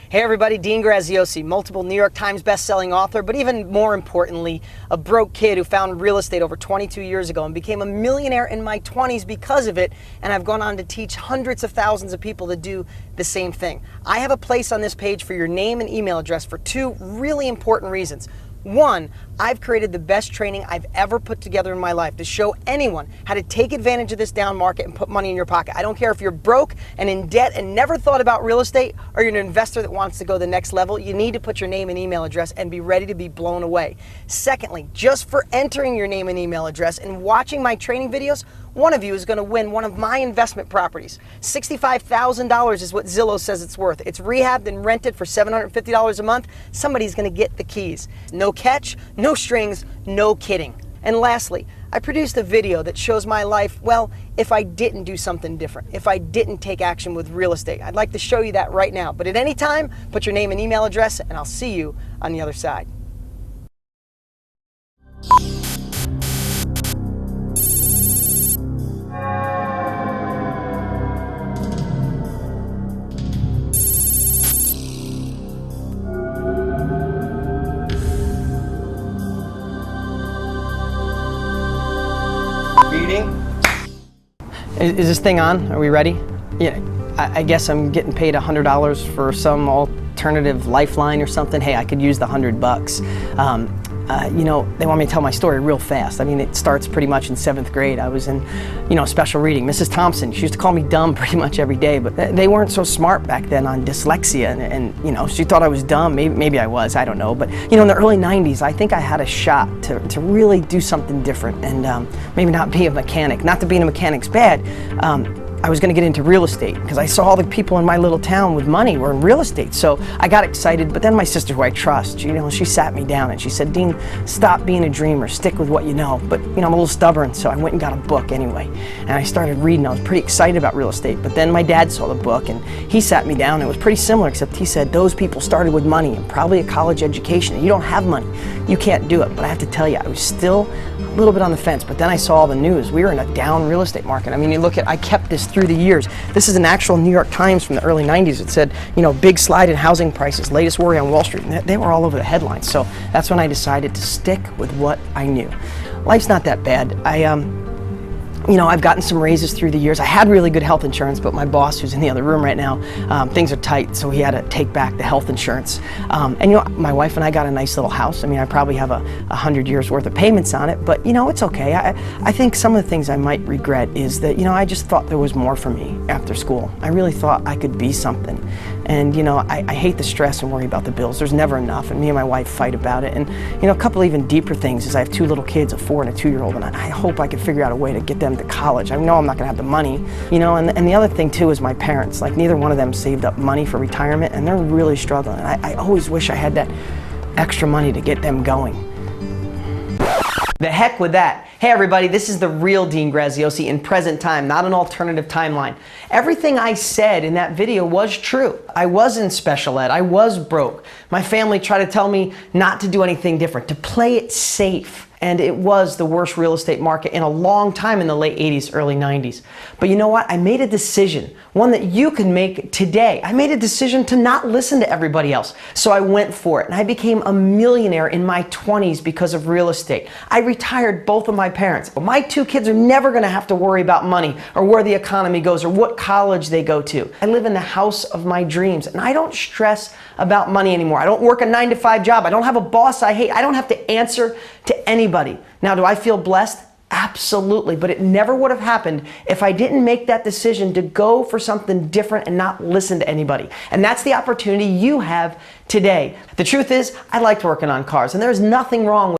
Hey everybody, Dean Graziosi, multiple New York Times best-selling author, but even more importantly, a broke kid who found real estate over 22 years ago and became a millionaire in my 20s because of it, and I've gone on to teach hundreds of thousands of people to do the same thing. I have a place on this page for your name and email address for two really important reasons. One, I've created the best training I've ever put together in my life to show anyone how to take advantage of this down market and put money in your pocket. I don't care if you're broke and in debt and never thought about real estate, or you're an investor that wants to go the next level. You need to put your name and email address and be ready to be blown away. Secondly, just for entering your name and email address and watching my training videos, one of you is going to win one of my investment properties. $65,000 is what Zillow says it's worth. It's rehabbed and rented for $750 a month. Somebody's going to get the keys. No catch, no strings, no kidding. And lastly, I produced a video that shows my life, well, if I didn't do something different, if I didn't take action with real estate. I'd like to show you that right now. But at any time, put your name and email address, and I'll see you on the other side. Is this thing on? Are we ready? Yeah, I guess I'm getting paid $100 for some alternative lifeline or something. Hey, I could use the $100. You know, they want me to tell my story real fast. I mean, it starts pretty much in 7th grade. I was in, special reading. Mrs. Thompson, she used to call me dumb pretty much every day, but they weren't so smart back then on dyslexia, and she thought I was dumb. Maybe I was, I don't know. But, in the early 90s, I think I had a shot to really do something different and maybe not be a mechanic. Not that being a mechanic's bad. I was going to get into real estate because I saw all the people in my little town with money were in real estate. So I got excited, but then my sister, who I trust, she sat me down and she said, Dean, stop being a dreamer, stick with what you know. But I'm a little stubborn, so I went and got a book anyway. And I started reading. I was pretty excited about real estate, but then my dad saw the book and he sat me down. It was pretty similar, except he said, those people started with money and probably a college education, and you don't have money. You can't do it. But I have to tell you, I was still a little bit on the fence, but then I saw all the news. We were in a down real estate market. I mean, you look at, I kept this through the years. This is an actual New York Times from the early 90s. It said, big slide in housing prices, latest worry on Wall Street. And they were all over the headlines. So that's when I decided to stick with what I knew. Life's not that bad. I've gotten some raises through the years. I had really good health insurance, but my boss, who's in the other room right now, things are tight, so he had to take back the health insurance. My wife and I got a nice little house. I mean, I probably have 100 years worth of payments on it, but it's okay. I think some of the things I might regret is that, I just thought there was more for me after school. I really thought I could be something. And, I hate the stress and worry about the bills. There's never enough, and me and my wife fight about it. And, a couple even deeper things is I have 2 little kids, a 4 and a 2-year-old, and I hope I could figure out a way to get them to college. I know I'm not going to have the money, and the other thing too is my parents. Like, neither one of them saved up money for retirement, and they're really struggling. And I always wish I had that extra money to get them going. The heck with that. Hey everybody, this is the real Dean Graziosi in present time, not an alternative timeline. Everything I said in that video was true. I was in special ed. I was broke. My family tried to tell me not to do anything different, to play it safe. And it was the worst real estate market in a long time in the late 80s, early 90s. But you know what? I made a decision, one that you can make today. I made a decision to not listen to everybody else. So I went for it, and I became a millionaire in my 20s because of real estate. I retired both of my parents. My 2 kids are never going to have to worry about money or where the economy goes or what college they go to. I live in the house of my dreams, and I don't stress about money anymore. I don't work a 9-to-5 job. I don't have a boss I hate. I don't have to answer to anybody. Now, do I feel blessed? Absolutely, but it never would have happened if I didn't make that decision to go for something different and not listen to anybody. And that's the opportunity you have today. The truth is, I liked working on cars, and there's nothing wrong with